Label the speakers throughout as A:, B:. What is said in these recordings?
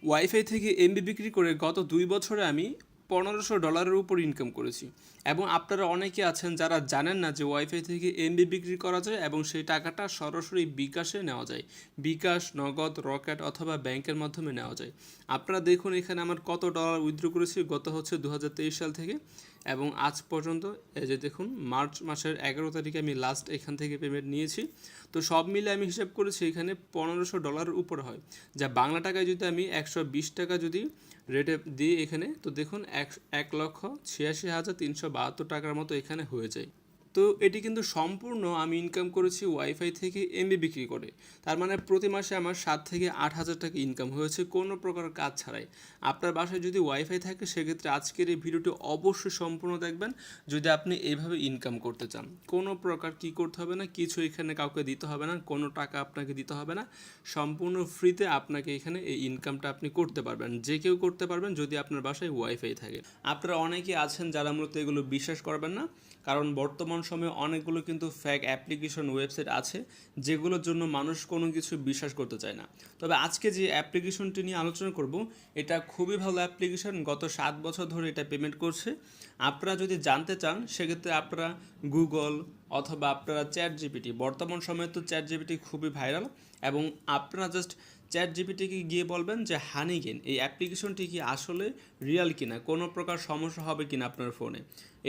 A: Wifi থেকে MB বিক্রি করে গত 2 বছরে আমি $1500 উপর ইনকাম করেছি। এবং আপনারা অনেকে আছেন যারা জানেন না যে ওয়াইফাই থেকে এমবি বিক্রি করা যায় এবং সেই টাকাটা সরাসরি বিকাশে নেওয়া যায়। বিকাশ, নগদ, রকেট অথবা ব্যাংকের মাধ্যমে নেওয়া যায়। আপনারা দেখুন এখানে আমার কত ডলার উইথড্র করেছি গত 2023 সাল থেকে এবং আজ পর্যন্ত। এই যে দেখুন মার্চ মাসের 11 তারিখে আমি লাস্ট এখান থেকে পেমেন্ট নিয়েছি। তো সব মিলে আমি হিসাব করেছি এখানে $1500 উপর হয়, যা বাংলা টাকায় যদি আমি 120 টাকা যদি রেটে দিই এখানে, তো দেখুন 1,86,372 টাকার মতো এখানে হয়ে যায়। তো এটি কিন্তু সম্পূর্ণ আমি ইনকাম করেছি ওয়াইফাই থেকে এমবি বিক্রি করে। তার মানে প্রতি মাসে আমার 7 থেকে 8 হাজার টাকা ইনকাম হয়েছে কোনো প্রকার কাজ ছাড়াই। আপনার বাসায় যদি ওয়াইফাই থাকে সেক্ষেত্রে আজকের এই ভিডিওটি অবশ্যই সম্পূর্ণ দেখবেন যদি আপনি এইভাবে ইনকাম করতে চান। কোনো প্রকার কি করতে হবে না, কিছু এখানে কাউকে দিতে হবে না, কোনো টাকা আপনাকে দিতে হবে না, সম্পূর্ণ ফ্রিতে আপনাকে এখানে এই ইনকামটা আপনি করতে পারবেন। যে কেউ করতে পারবেন যদি আপনার বাসায় ওয়াইফাই থাকে। আপনারা অনেকে আছেন যারা মূলত এগুলো বিশ্বাস করবেন না, কারণ বর্তমান সময়ে অনেকগুলো কিন্তু ফেক অ্যাপ্লিকেশন ওয়েবসাইট আছে যেগুলোর জন্য মানুষ কোনো কিছু বিশ্বাস করতে চায় না। তবে আজকে যে অ্যাপ্লিকেশনটি নিয়ে আলোচনা করব এটা খুবই ভালো অ্যাপ্লিকেশন, গত 7 বছর ধরে এটা পেমেন্ট করছে। আপনারা যদি জানতে চান সেক্ষেত্রে আপনারা গুগল অথবা আপনারা চ্যাট জিপিটি, বর্তমান সময়ে তো চ্যাট জিপিটি খুবই ভাইরাল, এবং আপনারা জাস্ট চ্যাট জিপিটিকে গিয়ে বলবেন যে হানিগেন এই অ্যাপ্লিকেশনটি কি আসলে রিয়েল কিনা, কোনো প্রকার সমস্যা হবে কিনা আপনার ফোনে।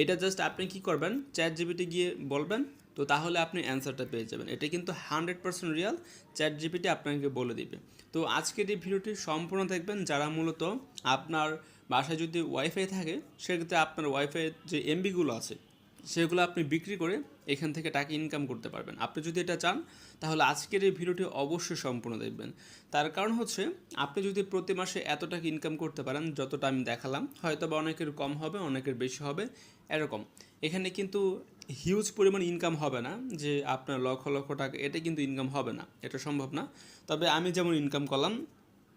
A: এটা জাস্ট আপনি কি করবেন, চ্যাট জিপিটি গিয়ে বলবেন, তো তাহলে আপনি অ্যান্সারটা পেয়ে যাবেন। এটা কিন্তু 100% রিয়েল, চ্যাট জিপিটি আপনাকে বলে দিবে। তো আজকের এই ভিডিওটি সম্পূর্ণ দেখবেন যারা মূলত আপনার বাসায় যদি ওয়াইফাই থাকে সেক্ষেত্রে আপনার ওয়াইফাই যে এমবিগুলো আছে সেগুলো আপনি বিক্রি করে এখান থেকে টাকা ইনকাম করতে পারবেন। আপনি যদি এটা চান তাহলে আজকের এই ভিডিওটি অবশ্যই সম্পূর্ণ দেখবেন। তার কারণ হচ্ছে আপনি যদি প্রতি মাসে এত টাকা ইনকাম করতে পারেন যতটা আমি দেখালাম, হয়তো বা অনেকের কম হবে অনেকের বেশি হবে এরকম, এখানে কিন্তু হিউজ পরিমাণ ইনকাম হবে না যে আপনার লক্ষ লক্ষ টাকা, এটা কিন্তু ইনকাম হবে না, এটা সম্ভব না। তবে আমি যেমন ইনকাম করলাম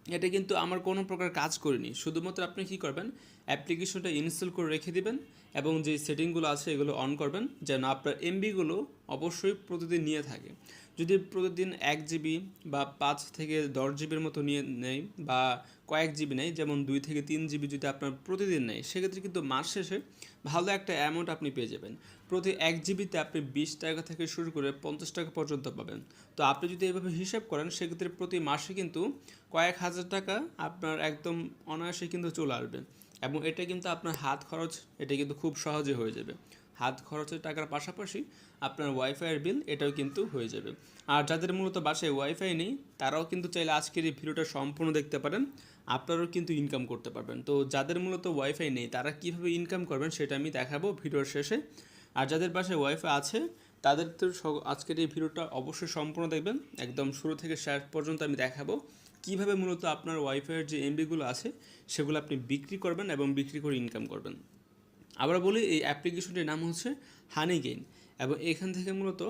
A: এটা কিন্তু আমার কোনো প্রকার কাজ করিনি, শুধুমাত্র আপনি কী করবেন, অ্যাপ্লিকেশনটা ইনস্টল করে রেখে দিবেন এবং যে সেটিংগুলো আছে এগুলো অন করবেন যেন আপনার এমবিগুলো অবশ্যই প্রতিদিন নিয়ে থাকে। যদি প্রতিদিন 1 জিবি বা 5 থেকে 10 জিবির মতো নিয়ে নেই বা কয়েক জিবি নেই, যেমন 2 থেকে 3 জিবি যদি আপনার প্রতিদিন নেয় সেক্ষেত্রে কিন্তু মাস শেষে ভালো একটা অ্যামাউন্ট আপনি পেয়ে যাবেন। প্রতি 1 জিবিতে আপনি 20 টাকা থেকে শুরু করে 50 টাকা পর্যন্ত পাবেন। তো আপনি যদি এভাবে হিসাব করেন সেক্ষেত্রে প্রতি মাসে কিন্তু কয়েক হাজার টাকা আপনার একদম অনায়াসে কিন্তু চলে আসবে, এবং এটা কিন্তু আপনার হাত খরচ এটা কিন্তু খুব সহজে হয়ে যাবে। হাত খরচের টাকার পাশাপাশি আপনার ওয়াইফাইয়ের বিল এটাও কিন্তু হয়ে যাবে। আর যাদের মূলত বাসায় ওয়াইফাই নেই তারাও কিন্তু চাইলে আজকের এই ভিডিওটা সম্পূর্ণ দেখতে পারেন, আপনারাও কিন্তু ইনকাম করতে পারবেন। তো যাদের মূলত ওয়াইফাই নেই তারা কীভাবে ইনকাম করবেন সেটা আমি দেখাবো ভিডিওর শেষে। আর যাদের বাসায় ওয়াইফাই আছে তাদের তো আজকের এই ভিডিওটা অবশ্যই সম্পূর্ণ দেখবেন, একদম শুরু থেকে শেষ পর্যন্ত আমি দেখাবো কীভাবে মূলত আপনার ওয়াইফাইয়ের যে এমবিগুলো আছে সেগুলো আপনি বিক্রি করবেন এবং বিক্রি করে ইনকাম করবেন। আবার বলি এই অ্যাপ্লিকেশনটির নাম হচ্ছে হানিগেইন, এবং এখান থেকে মূলত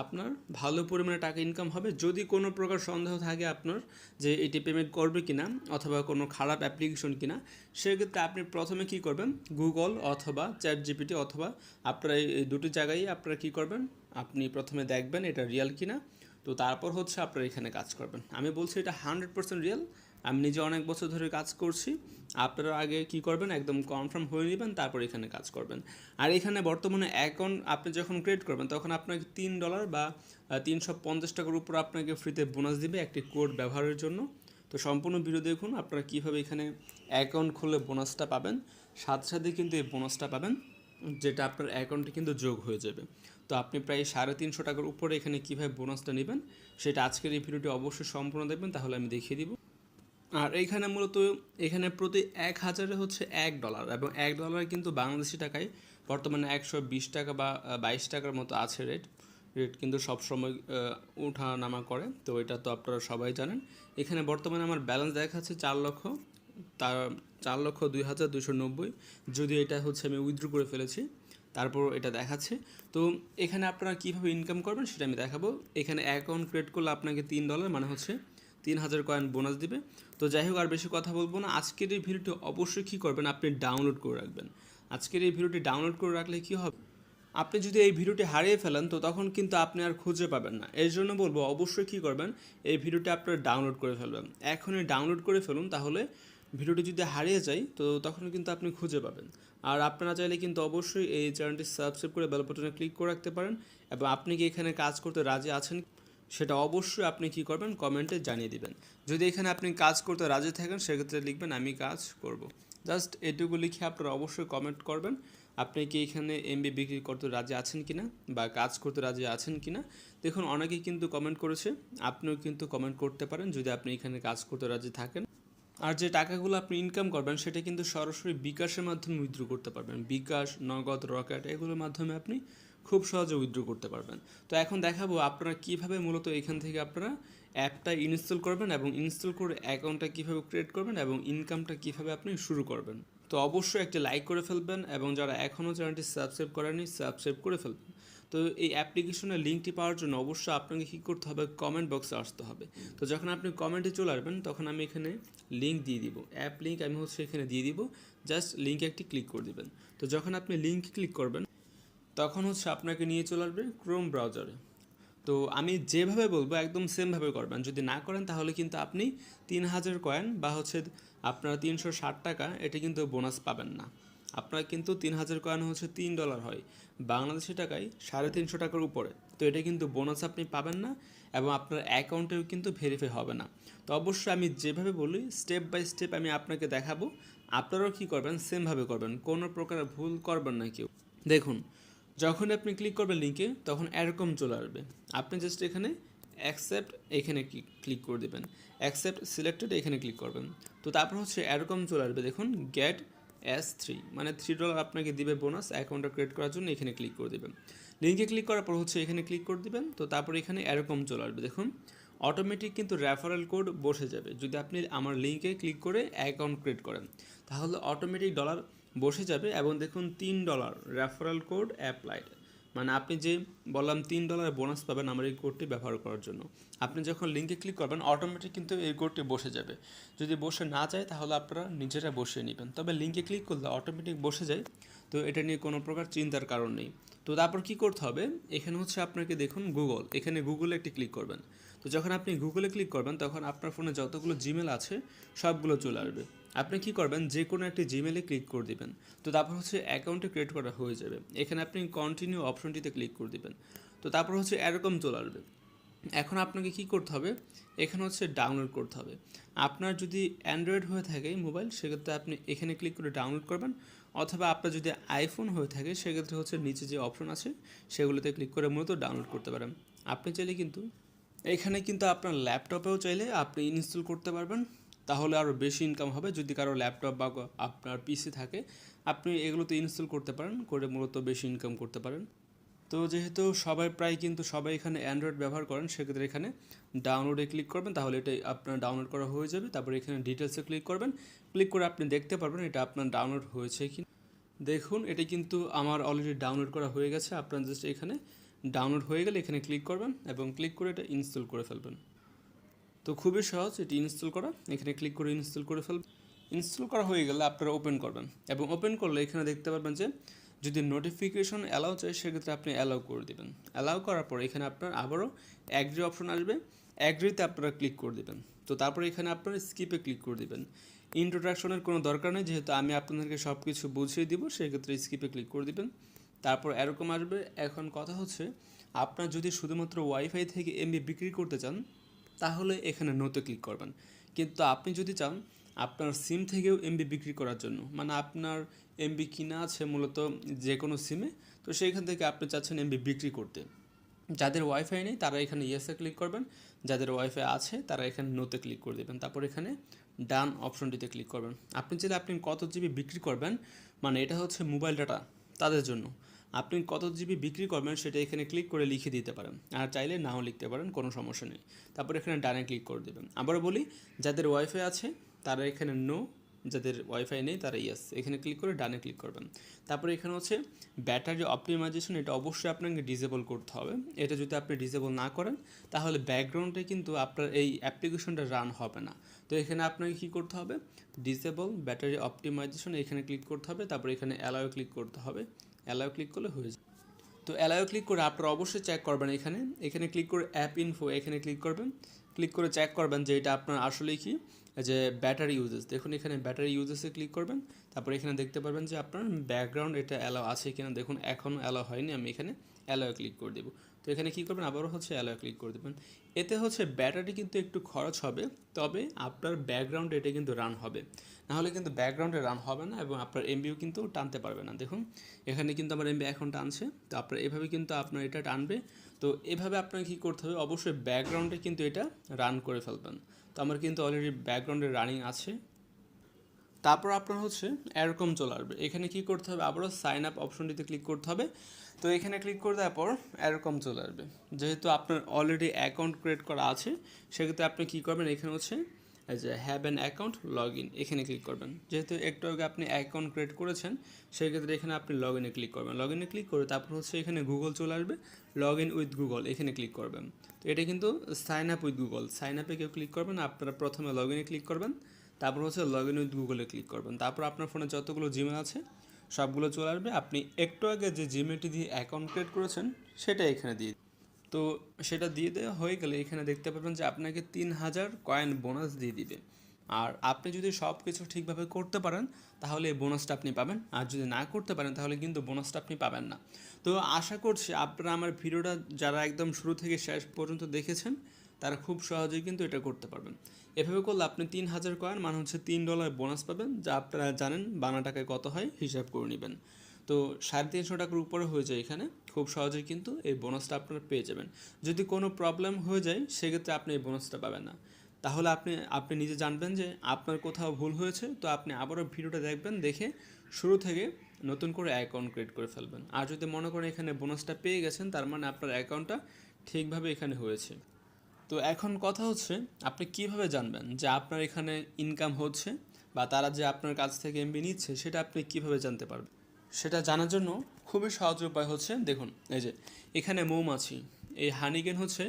A: আপনার ভালো পরিমাণে টাকা ইনকাম হবে। যদি কোনো প্রকার সন্দেহ থাকে আপনার যে এটি পেমেন্ট করবে কিনা অথবা কোনো খারাপ অ্যাপ্লিকেশন কিনা, সেক্ষেত্রে আপনি প্রথমে কী করবেন, গুগল অথবা চ্যাট জিপিটি অথবা আপনারা এই দুটি জায়গায় আপনারা কী করবেন, আপনি প্রথমে দেখবেন এটা রিয়েল কিনা, তো তারপর হচ্ছে আপনারা এখানে কাজ করবেন। আমি বলছি এটা 100% রিয়েল, আমি নিজে অনেক বছর ধরে কাজ করছি। আপনারা আগে কি করবেন, একদম কনফার্ম হয়ে নেবেন তারপর এখানে কাজ করবেন। আর এখানে বর্তমানে অ্যাকাউন্ট আপনি যখন ক্রিয়েট করবেন তখন আপনাকে $3 বা 350 টাকার উপর আপনাকে ফ্রিতে বোনাস দিবে একটি কোড ব্যবহারের জন্য। তো সম্পূর্ণ ভিডিও দেখুন আপনারা কীভাবে এখানে অ্যাকাউন্ট খুললে বোনাসটা পাবেন, সাথে সাথে কিন্তু এই বোনাসটা পাবেন যেটা আপনার অ্যাকাউন্টে কিন্তু যোগ হয়ে যাবে। তো আপনি প্রায় 350 টাকার উপরে এখানে কীভাবে বোনাসটা নেবেন সেটা আজকের এই ভিডিওটি অবশ্যই সম্পূর্ণ দেখবেন, তাহলে আমি দেখিয়ে দিব। আর এইখানে মূলত এখানে প্রতি 1000 হচ্ছে $1, এবং $1 কিন্তু বাংলাদেশি টাকায় বর্তমানে 120 টাকা বা 22 টাকার মতো আছে রেট কিন্তু সবসময় উঠা নামা করে, তো এটা তো আপনারা সবাই জানেন। এখানে বর্তমানে আমার ব্যালেন্স দেখাচ্ছে 4 লক্ষ, তার 4,02,290, যদি এটা হচ্ছে আমি উইথড্র করে ফেলেছি তারপর এটা দেখাচ্ছে। তো এখানে আপনারা কীভাবে ইনকাম করবেন সেটা আমি দেখাবো। এখানে অ্যাকাউন্ট ক্রিয়েট করলে আপনাকে $3 মানে হচ্ছে 3000 কয়েন বোনাস দিবে। তো যাই হোক আর বেশি কথা বলবো না, আজকের এই ভিডিওটি অবশ্যই কী করবেন, আপনি ডাউনলোড করে রাখবেন। আজকের এই ভিডিওটি ডাউনলোড করে রাখলে কী হবে, আপনি যদি এই ভিডিওটি হারিয়ে ফেলেন তো তখন কিন্তু আপনি আর খুঁজে পাবেন না। এর জন্য বলবো অবশ্যই কী করবেন, এই ভিডিওটি আপনারা ডাউনলোড করে ফেলবেন। এখনই ডাউনলোড করে ফেলুন, তাহলে ভিডিওটি যদি হারিয়ে যায় তো তখন কিন্তু আপনি খুঁজে পাবেন। আর আপনারা চাইলে কিন্তু অবশ্যই এই চ্যানেলটি সাবস্ক্রাইব করে বেল বাটনে ক্লিক করে রাখতে পারেন। এবং আপনি কি এখানে কাজ করতে রাজি আছেন সেটা অবশ্যই আপনি কি করবেন কমেন্টে জানিয়ে দিবেন। যদি এখানে আপনি কাজ করতে রাজি থাকেন সেক্ষেত্রে লিখবেন আমি কাজ করব। জাস্ট এটুকু লিখে আপনারা অবশ্যই কমেন্ট করবেন আপনি কি এখানে এমবি বিক্রি করতে রাজি আছেন কিনা বা কাজ করতে রাজি আছেন কিনা। দেখুন অনেকেই কিন্তু কমেন্ট করেছে, আপনিও কিন্তু কমেন্ট করতে পারেন যদি আপনি এখানে কাজ করতে রাজি থাকেন। আর যে টাকাগুলো আপনি ইনকাম করবেন সেটা কিন্তু সরাসরি বিকাশের মাধ্যমে উইথড্র করতে পারবেন। বিকাশ, নগদ, রকেট এগুলোর মাধ্যমে আপনি খুব সহজে উইথড্র করতে পারবেন। তো এখন দেখাবো আপনারা কীভাবে মূলত এখান থেকে আপনারা অ্যাপটা ইনস্টল করবেন এবং ইনস্টল করে অ্যাকাউন্টটা কীভাবে ক্রিয়েট করবেন এবং ইনকামটা কীভাবে আপনি শুরু করবেন। তো অবশ্যই একটি লাইক করে ফেলবেন এবং যারা এখনও চ্যানেলটি সাবস্ক্রাইব করেনি সাবস্ক্রাইব করে ফেলবেন। তো এই অ্যাপ্লিকেশনের লিঙ্কটি পাওয়ার জন্য অবশ্যই আপনাকে কী করতে হবে, কমেন্ট বক্সে আসতে হবে। তো যখন আপনি কমেন্টে চলে আসবেন তখন আমি এখানে লিঙ্ক দিয়ে দিব, অ্যাপ লিঙ্ক আমি এখানে দিয়ে দিব। জাস্ট লিঙ্কে একটি ক্লিক করে দিবেন। তো যখন আপনি লিঙ্ক ক্লিক করবেন তখন আপনাকে নিয়ে চলে আসবে ক্রোম ব্রাউজারে। তো আমি যেভাবে বলবো একদম সেমভাবে করবেন। যদি না করেন তাহলে কিন্তু আপনি 3000 কয়েন বা আপনার 360 টাকা এটা কিন্তু বোনাস পাবেন না। আপনার কিন্তু 3000 কয়েন $3 হয়, বাংলাদেশি টাকায় 350 টাকার উপরে। তো এটা কিন্তু বোনাস আপনি পাবেন না এবং আপনার অ্যাকাউন্টেও কিন্তু ভেরিফাই হবে না। তো অবশ্যই আমি যেভাবে বলি স্টেপ বাই স্টেপ আমি আপনাকে দেখাবো, আপনারাও কী করবেন সেমভাবে করবেন, কোনো প্রকার ভুল করবেন না কেউ। দেখুন যখন আপনি ক্লিক করবেন লিঙ্কে তখন এরকম চলে আসবে। আপনি জাস্ট এখানে অ্যাকসেপ্ট এখানে ক্লিক করে দেবেন, অ্যাকসেপ্ট সিলেক্টেড এখানে ক্লিক করবেন। তো তারপর এরকম চলে আসবে, দেখুন গেট S3 মানে $3 আপনাকে দিবে বোনাস অ্যাকাউন্টটা ক্রিয়েট করার জন্য। এখানে ক্লিক করে দেবেন, লিঙ্কে ক্লিক করার পর এখানে ক্লিক করে দেবেন। তো তারপর এখানে এরকম চলে আসবে, দেখুন অটোমেটিক কিন্তু রেফারেল কোড বসে যাবে। যদি আপনি আমার লিঙ্কে ক্লিক করে অ্যাকাউন্ট ক্রিয়েট করেন তাহলে অটোমেটিক ডলার বসে যাবে এবং দেখুন $3 রেফারেল কোড অ্যাপ্লাইড। মানে আপনি যে বললাম $3 বোনাস পাবেন আমার এই কোডটি ব্যবহার করার জন্য। আপনি যখন লিঙ্কে ক্লিক করবেন অটোমেটিক কিন্তু এই কোডটি বসে যাবে। যদি বসে না যায় তাহলে আপনারা নিজেরা বসিয়ে নেবেন, তবে লিঙ্কে ক্লিক করলে অটোমেটিক বসে যায়। তো এটা নিয়ে কোনো প্রকার চিন্তার কারণ নেই। তো তারপর কি করতে হবে, এখানে আপনাকে দেখুন গুগল, এখানে গুগলে একটি ক্লিক করবেন। তো যখন আপনি গুগলে ক্লিক করবেন তখন আপনার ফোনে যতগুলো জিমেল আছে সবগুলো চলে আসবে। আপনি কি করবেন, যে কোনো একটি জিমেলে ক্লিক করে দিবেন। তো তারপর অ্যাকাউন্টে ক্রিয়েট করা হয়ে যাবে। এখানে আপনি কন্টিনিউ অপশনটিতে ক্লিক করে দিবেন। তো তারপর এরকম চলে আসবে। এখন আপনাকে কি করতে হবে, এখানে ডাউনলোড করতে হবে। আপনার যদি অ্যান্ড্রয়েড হয়ে থাকে মোবাইল সেক্ষেত্রে আপনি এখানে ক্লিক করে ডাউনলোড করবেন, অথবা আপনার যদি আইফোন হয়ে থাকে সেক্ষেত্রে নিচে যে অপশন আছে সেগুলোতে ক্লিক করে মূলত ডাউনলোড করতে পারেন। আপনি চাইলে কিন্তু এখানে কিন্তু আপনার ল্যাপটপেও চাইলে আপনি ইনস্টল করতে পারবেন, তাহলে আরও বেশি ইনকাম হবে। যদি কারো ল্যাপটপ বা আপনার পিসি থাকে আপনি এগুলোতে ইনস্টল করতে পারেন, করে মূলত বেশি ইনকাম করতে পারেন। তো যেহেতু সবাই এখানে অ্যান্ড্রয়েড ব্যবহার করেন সেক্ষেত্রে এখানে ডাউনলোডে ক্লিক করবেন, তাহলে এটাই আপনার ডাউনলোড করা হয়ে যাবে। তারপরে এখানে ডিটেলসে ক্লিক করবেন, ক্লিক করে আপনি দেখতে পারবেন এটা আপনার ডাউনলোড হয়েছে কি। দেখুন এটা কিন্তু আমার অলরেডি ডাউনলোড করা হয়ে গেছে। আপনার জাস্ট এখানে ডাউনলোড হয়ে গেলে এখানে ক্লিক করবেন এবং ক্লিক করে এটা ইনস্টল করে ফেলবেন। তো খুবই সহজ এটি ইনস্টল করা, এখানে ক্লিক করে ইনস্টল করে ফেলবেন। ইনস্টল করা হয়ে গেলে আপনারা ওপেন করবেন এবং ওপেন করলে এখানে দেখতে পারবেন যে যদি নোটিফিকেশন অ্যালাউ চাই সেক্ষেত্রে আপনি অ্যালাউ করে দেবেন। অ্যালাউ করার পর এখানে আপনার আবারও অ্যাগ্রি অপশন আসবে, অ্যাগ্রিতে আপনারা ক্লিক করে দেবেন। তো তারপরে এখানে আপনারা স্কিপে ক্লিক করে দেবেন। ইন্ট্রোডাকশনের কোনো দরকার নেই, যেহেতু আমি আপনাদেরকে সব কিছু বুঝিয়ে দিব সেক্ষেত্রে স্কিপে ক্লিক করে দেবেন। তারপর এরকম আসবে। এখন কথা আপনার যদি শুধুমাত্র ওয়াইফাই থেকে এমবি বিক্রি করতে চান তাহলে এখানে নোতে ক্লিক করবেন। কিন্তু আপনি যদি চান আপনার সিম থেকেও এমবি বিক্রি করার জন্য, মানে আপনার এমবি কিনা আছে মূলত যে কোনো সিমে, তো সেইখান থেকে আপনি চাচ্ছেন এমবি বিক্রি করতে। যাদের ওয়াইফাই নেই তারা এখানে ইয়েসে ক্লিক করবেন, যাদের ওয়াইফাই আছে তারা এখানে নোতে ক্লিক করে দেবেন। তারপর এখানে ডান অপশনটিতে ক্লিক করবেন। আপনি কত জিবি বিক্রি করবেন, মানে এটা মোবাইল ডাটা তাদের জন্য। আপনি কত জিবি বিক্রি করবেন সেটা এখানে ক্লিক করে লিখে দিতে পারেন, আর চাইলে নাও লিখতে পারেন, কোনো সমস্যা নেই। তারপর এখানে ডানে ক্লিক করে দেবেন। আবারও বলি, যাদের ওয়াইফাই আছে তারা এখানে নো, যাদের ওয়াইফাই নেই তারা ইয়েস, এখানে ক্লিক করে ডানে ক্লিক করবেন। তারপরে এখানে ব্যাটারি অপটিমাইজেশন, এটা অবশ্যই আপনাকে ডিসেবল করতে হবে। এটা যদি আপনি ডিসেবল না করেন তাহলে ব্যাকগ্রাউন্ডে কিন্তু আপনার এই অ্যাপ্লিকেশনটা রান হবে না। তো এখানে আপনাকে কী করতে হবে, ডিসেবল ব্যাটারি অপটিমাইজেশন এখানে ক্লিক করতে হবে। তারপরে এখানে অ্যালাউ ক্লিক করতে হবে, অ্যালাউ ক্লিক করলে হয়ে যাবে। তো অ্যালাউ ক্লিক করে আপনারা অবশ্যই চেক করবেন এখানে ক্লিক করে অ্যাপ ইনফো এখানে ক্লিক করবেন, ক্লিক করে চেক করবেন যে এটা আপনার আসলেই কি যে ব্যাটারি ইউজেস। দেখুন এখানে ব্যাটারি ইউজেসে ক্লিক করবেন, তারপর এখানে দেখতে পারবেন যে আপনার ব্যাকগ্রাউন্ড এটা অ্যালাউ আছে কিনা। দেখুন এখনও অ্যালাউ হয়নি, আমি এখানে অ্যালাউ ক্লিক করে দেবো। তো এখানে কী করবেন, আবারও হচ্ছে অ্যালাউ ক্লিক করে দেবেন। এতে হচ্ছে ব্যাটারি কিন্তু একটু খরচ হবে, তবে আপনার ব্যাকগ্রাউন্ডে এটা কিন্তু রান হবে, নাহলে কিন্তু ব্যাকগ্রাউন্ডে রান হবে না এবং আপনার এমবিও কিন্তু টানতে পারবে না। দেখুন এখানে কিন্তু আমার এমবি এখন টানছে, তো আপনার এভাবে কিন্তু আপনার এটা টানবে। তো এভাবে আপনাকে কী করতে হবে, অবশ্যই ব্যাকগ্রাউন্ডে কিন্তু এটা রান করে ফেলবেন। তো আমার কিন্তু অলরেডি ব্যাকগ্রাউন্ডে রানিং আছে। তারপর আপনার হচ্ছে এরকম চলে আসবে, এখানে কী করতে হবে, আবারও সাইন আপ অপশনটিতে ক্লিক করতে হবে। তো এখানে ক্লিক করে দেওয়ার পর এরকম চলে আসবে, যেহেতু আপনার অলরেডি অ্যাকাউন্ট ক্রিয়েট করা আছে সেক্ষেত্রে আপনি কী করবেন, এখানে হচ্ছে এই যে have an account log in এখানে ক্লিক করবেন। যেহেতু একটু আগে আপনি অ্যাকাউন্ট ক্রিয়েট করেছেন সেক্ষেত্রে এখানে আপনি লগ ইনে ক্লিক করবেন। লগ ইনে ক্লিক করে তারপর হচ্ছে এখানে গুগল চলে আসবে, লগ ইন উইথ গুগল এখানে ক্লিক করবেন। তো এটা কিন্তু sign up with Google, sign আপে কেউ ক্লিক করবেন, আপনারা প্রথমে লগ ইনে ক্লিক করবেন, তারপর হচ্ছে লগ ইন উইথ গুগলে ক্লিক করবেন। তারপর আপনার ফোনে যতগুলো জিমেল আছে সবগুলো চলে আসবে, আপনি একটু আগে যে জিমেলটি দিয়ে অ্যাকাউন্ট ক্রিয়েট করেছেন সেটা এখানে দিয়ে, তো সেটা দিয়ে দেওয়া হয়ে গেলে এখানে দেখতে পাবেন যে আপনাকে 3000 কয়েন বোনাস দিয়ে দিবে। আর আপনি যদি সব কিছু ঠিকভাবে করতে পারেন তাহলে এই বোনাসটা আপনি পাবেন, আর যদি না করতে পারেন তাহলে কিন্তু বোনাসটা আপনি পাবেন না। তো আশা করছি আপনারা আমার ভিডিওটা যারা একদম শুরু থেকে শেষ পর্যন্ত দেখেছেন তারা খুব সহজেই কিন্তু এটা করতে পারবেন। এভাবে করলে আপনি 3000 কয়েন মানে হচ্ছে $3 বোনাস পাবেন, যা আপনারা জানেন বাংলা টাকায় কত হয় হিসাব করে নেবেন। তো 350 টাকার উপরে হয়ে যায় এখানে, খুব সহজেই কিন্তু এই বোনাসটা আপনারা পেয়ে যাবেন। যদি কোনো প্রবলেম হয়ে যায় সেক্ষেত্রে আপনি এই বোনাসটা পাবেন না, তাহলে আপনি আপনি নিজে জানবেন যে আপনার কোথাও ভুল হয়েছে। তো আপনি আবারও ভিডিওটা দেখবেন, দেখে শুরু থেকে নতুন করে অ্যাকাউন্ট ক্রিয়েট করে ফেলবেন। আর যদি মনে করেন এখানে বোনাসটা পেয়ে গেছেন তার মানে আপনার অ্যাকাউন্টটা ঠিকভাবে এখানে হয়েছে। তো এখন কথা হচ্ছে আপনি কিভাবে জানবেন যে আপনার এখানে ইনকাম হচ্ছে বা তারা যে আপনার কাছ থেকে এমবি নিচ্ছে সেটা আপনি কিভাবে জানতে পারবেন। সেটা জানার জন্য খুবই সহজ উপায় হচ্ছে, দেখুন এই যে এখানে মৌমাছি, এই হানিগেন হচ্ছে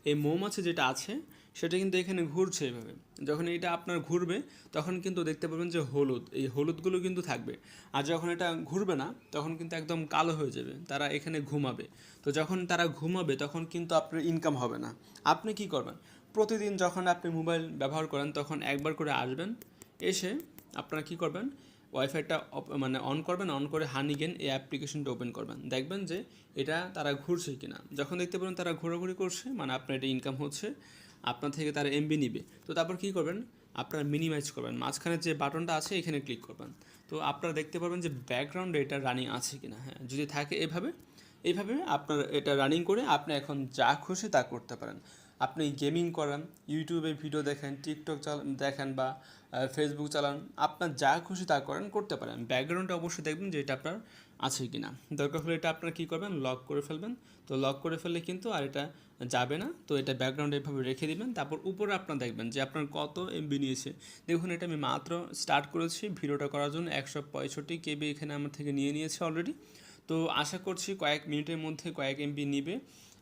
A: এই মৌমাছি যেটা আছে সেটা কিন্তু এখানে ঘুরছে এইভাবে। যখন এটা আপনার ঘুরবে তখন কিন্তু দেখতে পাবেন যে হলুদ, এই হলুদগুলো কিন্তু থাকবে। আর যখন এটা ঘুরবে না তখন কিন্তু একদম কালো হয়ে যাবে, তারা এখানে ঘুমাবে। তো যখন তারা ঘুমাবে তখন কিন্তু আপনার ইনকাম হবে না। আপনি কি করবেন, প্রতিদিন যখন আপনি মোবাইল ব্যবহার করেন তখন একবার করে আসবেন, এসে আপনারা কি করবেন, ওয়াইফাইটা মানে অন করবেন, অন করে হানিগেন এই অ্যাপ্লিকেশনটা ওপেন করবেন, দেখবেন যে এটা তারা ঘুরছে কিনা। যখন দেখতে পাবেন তারা ঘোরাঘুরি করছে মানে আপনার এটা ইনকাম হচ্ছে, আপনার থেকে তারা এমবি নিবে। তো তারপর কী করবেন, আপনারা মিনিমাইজ করবেন, মাঝখানে যে বাটনটা আছে এখানে ক্লিক করবেন। তো আপনারা দেখতে পারবেন যে ব্যাকগ্রাউন্ডে এটা রানিং আছে কিনা। হ্যাঁ, যদি থাকে এইভাবে আপনার এটা রানিং করে আপনি এখন যা খুশি তা করতে পারেন। আপনি গেমিং করেন, ইউটিউবে ভিডিও দেখেন, টিকটক দেখেন বা ফেসবুক চালান, আপনার যা খুশি তা করেন করতে পারেন। ব্যাকগ্রাউন্ডে অবশ্যই দেখবেন যে এটা আপনার আছে কি না। দরকার হলে এটা আপনারা কী করবেন, লক করে ফেলবেন। তো লক করে ফেললে কিন্তু আর এটা যাবে না। তো এটা ব্যাকগ্রাউন্ডে এভাবে রেখে দিবেন, তারপর উপরে আপনার দেখবেন যে আপনার কত এমবি নিয়েছে। দেখুন এটা আমি মাত্র স্টার্ট করেছি ভিডিওটা করার জন্য, 165 কেবি এখানে আমার থেকে নিয়েছে অলরেডি। তো আশা করছি কয়েক মিনিটের মধ্যে কয়েক এমবি নিবে,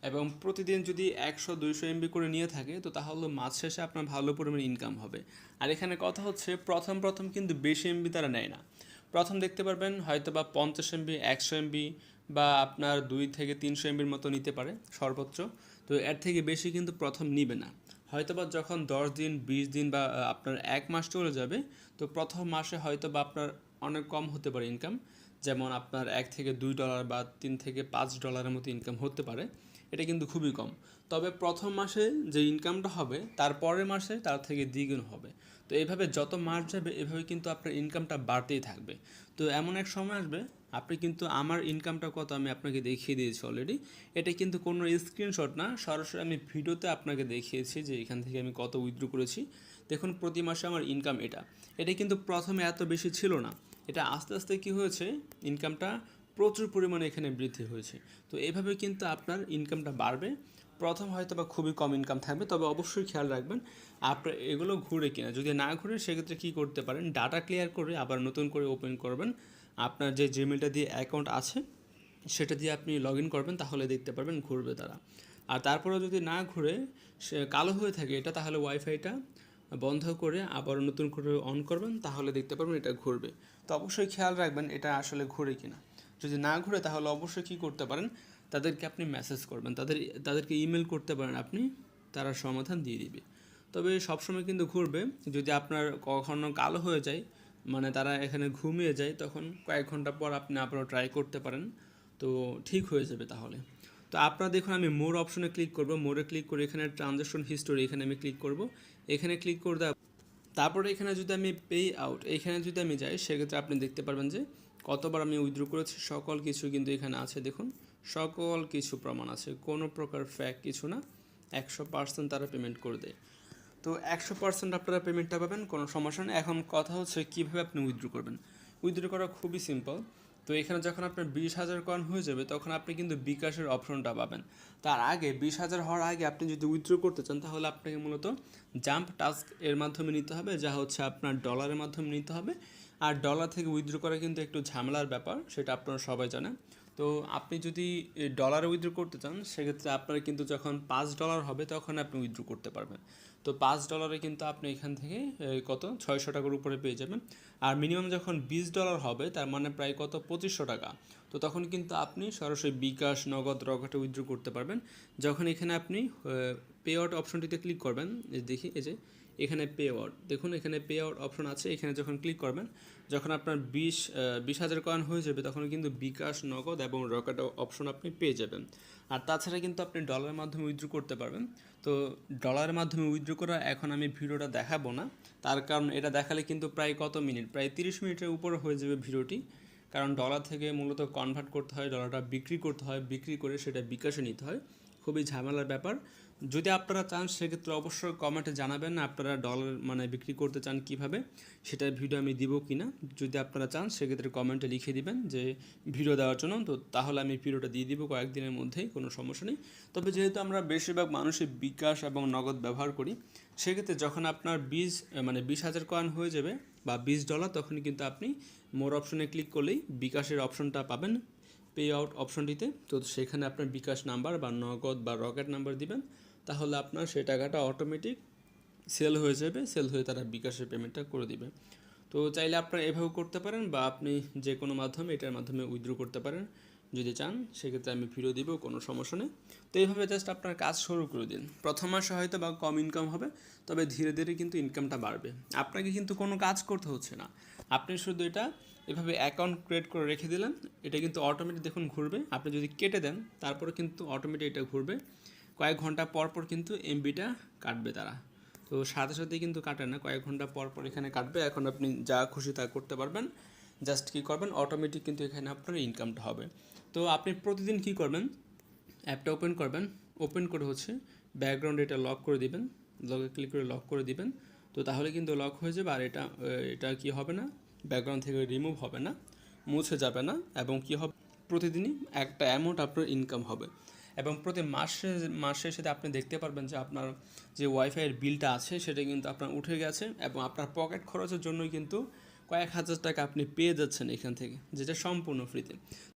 A: এবং প্রতিদিন যদি 100-200 এমবি করে নিয়ে থাকে তো তাহলে মাস শেষে আপনার ভালো পরিমাণে ইনকাম হবে। আর এখানে কথা হচ্ছে প্রথম কিন্তু বেশি এমবি তারা নেয় না। প্রথম দেখতে পারবেন হয়তো বা 50 এমবি, 100 এমবি বা আপনার 2 থেকে 300 এমবির মতো নিতে পারে সর্বোচ্চ। তো এর থেকে বেশি কিন্তু প্রথম নিবে না। হয়তোবা যখন 10 দিন 20 দিন বা আপনার 1 মাস চলে যাবে তো প্রথম মাসে হয়তো বা আপনার অনেক কম হতে পারে ইনকাম, যেমন আপনার $1 থেকে $2 বা $3 থেকে $5 মতো ইনকাম হতে পারে। এটা কিন্তু খুবই কম। তবে প্রথম মাসে যে ইনকামটা হবে তার পরের মাসে তার থেকে দ্বিগুণ হবে। তো এইভাবে যত মাস যাবে এভাবে কিন্তু আপনার ইনকামটা বাড়তেই থাকবে। তো এমন এক সময় আসবে আপনি কিন্তু, আমার ইনকামটা কত আমি আপনাকে দেখিয়ে দিয়েছি অলরেডি। এটা কিন্তু কোনো স্ক্রিনশট না, সরাসরি আমি ভিডিওতে আপনাকে দেখিয়েছি যে এখান থেকে আমি কত উইথড্র করেছি। দেখুন প্রতি মাসে আমার ইনকাম এটা কিন্তু প্রথমে এত বেশি ছিল না। এটা আস্তে আস্তে কী হয়েছে, ইনকামটা প্রচুর পরিমাণে এখানে বৃদ্ধি হয়েছে। তো এইভাবে কিন্তু আপনার ইনকামটা বাড়বে। প্রথম হয়তো বা খুবই কম ইনকাম থাকবে, তবে অবশ্যই খেয়াল রাখবেন আপনার এগুলো ঘুরে কিনা। যদি না ঘুরে সেক্ষেত্রে কী করতে পারেন, ডাটা ক্লিয়ার করে আবার নতুন করে ওপেন করবেন। আপনার যে জিমেলটা দিয়ে অ্যাকাউন্ট আছে সেটা দিয়ে আপনি লগ ইন করবেন, তাহলে দেখতে পারবেন ঘুরবে তারা। আর তারপরেও যদি না ঘুরে সে কালো হয়ে থাকে এটা, তাহলে ওয়াইফাইটা বন্ধ করে আবার নতুন করে অন করবেন, তাহলে দেখতে পারবেন এটা ঘুরবে। তো অবশ্যই খেয়াল রাখবেন এটা আসলে ঘুরে কিনা। যদি না ঘুরে তাহলে অবশ্যই কী করতে পারেন, তাদেরকে আপনি মেসেজ করবেন, তাদেরকে ইমেল করতে পারেন আপনি, তারা সমাধান দিয়ে দিবে। তবে সবসময় কিন্তু ঘুরবে, যদি আপনার কখনো কালো হয়ে যায়, মানে তারা এখানে ঘুমিয়ে যায়, তখন কয়েক ঘন্টা পর আপনি আবারও ট্রাই করতে পারেন, তো ঠিক হয়ে যাবে তাহলে। তো আপনারা দেখুন, আমি মোর অপশনে ক্লিক করব, মোরে ক্লিক করে এখানে ট্রানজ্যাকশন হিস্টোরি এখানে আমি ক্লিক করব, এখানে ক্লিক করে দেওয়া, তারপরে এখানে যদি আমি পে আউট এখানে যদি আমি যাই, সেক্ষেত্রে আপনি দেখতে পারবেন যে কতবার আমি উইথড্র করেছি, সকল কিছু কিন্তু এখানে আছে। দেখুন, সকল কিছু প্রমাণ আছে, কোনো প্রকার ফ্যাক কিছু না, 100% তারা পেমেন্ট করে দেয়। তো 100% আপনারা পেমেন্টটা পাবেন, কোনো সমস্যা নেই। এখন কথা হচ্ছে কীভাবে আপনি উইথড্র করবেন। উইথড্র করা খুবই সিম্পল। তো এখানে যখন আপনার 20,000 কয়েন হয়ে যাবে, তখন আপনি কিন্তু বিকাশের অপশনটা পাবেন। তার আগে 20,000 হওয়ার আগে আপনি যদি উইথড্র করতে চান, তাহলে আপনাকে মূলত জাম্প টাস্ক এর মাধ্যমে নিতে হবে, যা হচ্ছে আপনার ডলারের মাধ্যমে নিতে হবে। আর ডলার থেকে উইথড্র করা কিন্তু একটু ঝামেলার ব্যাপার, সেটা আপনারা সবাই জানেন। তো আপনি যদি ডলারে উইথড্র করতে চান, সেক্ষেত্রে আপনার কিন্তু যখন $5 হবে, তখন আপনি উইথড্র করতে পারবেন। তো $5 কিন্তু আপনি এখান থেকে কত 600 টাকার উপরে পেয়ে যাবেন। আর মিনিমাম যখন $20 হবে, তার মানে প্রায় কত 2500 টাকা। তো তখন কিন্তু আপনি সরাসরি বিকাশ, নগদ, রকেটে উইথড্র করতে পারবেন। যখন এখানে আপনি পে আউট অপশনটিতে ক্লিক করবেন, দেখি এই যে এখানে পে আউট, দেখুন এখানে পে আউট অপশন আছে, এখানে যখন ক্লিক করবেন, যখন আপনার 20,000 কয়েন হয়ে যাবে, তখন কিন্তু বিকাশ, নগদ এবং রকেট অপশন আপনি পেয়ে যাবেন। আর তাছাড়া কিন্তু আপনি ডলারের মাধ্যমে উইথড্র করতে পারবেন। তো ডলারের মাধ্যমে উইথড্র করা এখন আমি ভিডিওটা দেখাবো না, তার কারণ এটা দেখালে কিন্তু প্রায় কত মিনিট, প্রায় 30 মিনিটের উপরে হয়ে যাবে ভিডিওটি। কারণ ডলার থেকে মূলত কনভার্ট করতে হয়, ডলারটা বিক্রি করতে হয়, বিক্রি করে সেটা বিকাশে নিতে হয়, খুবই ঝামেলার ব্যাপার। যদি আপনারা চান, সেক্ষেত্রে অবশ্যই কমেন্টে জানাবেন আপনারা ডলার মানে বিক্রি করতে চান কিভাবে, সেটার ভিডিও আমি দিব কি না। যদি আপনারা চান, সেক্ষেত্রে কমেন্টে লিখে দিবেন যে ভিডিও দেওয়ার জন্য, তো তাহলে আমি ভিডিওটা দিয়ে দিব কয়েকদিনের মধ্যেই, কোনো সমস্যা নেই। তবে যেহেতু আমরা বেশিরভাগ মানুষই বিকাশ এবং নগদ ব্যবহার করি, সেক্ষেত্রে যখন আপনার 20,000 কয়েন হয়ে যাবে বা $20, তখন কিন্তু আপনি মোর অপশনে ক্লিক করলেই বিকাশের অপশনটা পাবেন, পে আউট অপশনটিতে। তো সেখানে আপনার বিকাশ নাম্বার বা নগদ বা রকেট নাম্বার দিবেন, তাহলে আপনার সেই টাকাটা অটোমেটিক সেল হয়ে যাবে, সেল হয়ে তারা বিকাশের পেমেন্টটা করে দিবে। তো চাইলে আপনারা এভাবে করতে পারেন, বা আপনি যে কোনো মাধ্যমে এটার মাধ্যমে উইথড্র করতে পারেন যদি চান, সেক্ষেত্রে আমি ভিডিও দিব, কোনো সমস্যা নেই। তো এইভাবে জাস্ট আপনার কাজ শুরু করে দিন। প্রথম মাসে হয়তো বা কম ইনকাম হবে, তবে ধীরে ধীরে কিন্তু ইনকামটা বাড়বে। আপনাকে কিন্তু কোনো কাজ করতে হচ্ছে না, আপনি শুধু এটা এভাবে অ্যাকাউন্ট ক্রিয়েট করে রেখে দিলেন, এটা কিন্তু অটোমেটিক দেখুন ঘুরবে। আপনি যদি কেটে দেন, তারপরে কিন্তু অটোমেটিক এটা ঘুরবে, কয়েক ঘন্টা পর পর কিন্তু এমবিটা কাটবে তারা। তো সাথে সাথেই কিন্তু কাটে না, কয়েক ঘন্টা পর পর এখানে কাটবে। এখন আপনি যা খুশি তা করতে পারবেন, জাস্ট কী করবেন, অটোমেটিক কিন্তু এখানে আপনার ইনকামটা হবে। তো আপনি প্রতিদিন কী করবেন, অ্যাপটা ওপেন করবেন, ওপেন করে হচ্ছে ব্যাকগ্রাউন্ড এটা লক করে দিবেন, লকে ক্লিক করে লক করে দিবেন। তো তাহলে কিন্তু লক হয়ে যাবে, আর এটা কি হবে না, ব্যাকগ্রাউন্ড থেকে রিমুভ হবে না, মুছে যাবে না, এবং কি হবে, প্রতিদিনই একটা অ্যামাউন্ট আপনার ইনকাম হবে। এবং প্রতি মাসে সাথে আপনি দেখতে পারবেন যে আপনার যে ওয়াইফাইয়ের বিলটা আছে, সেটা কিন্তু আপনার উঠে গেছে, এবং আপনার পকেট খরচের জন্যই কিন্তু কয়েক হাজার টাকা আপনি পেয়ে যাচ্ছেন এখান থেকে, যেটা সম্পূর্ণ ফ্রিতে।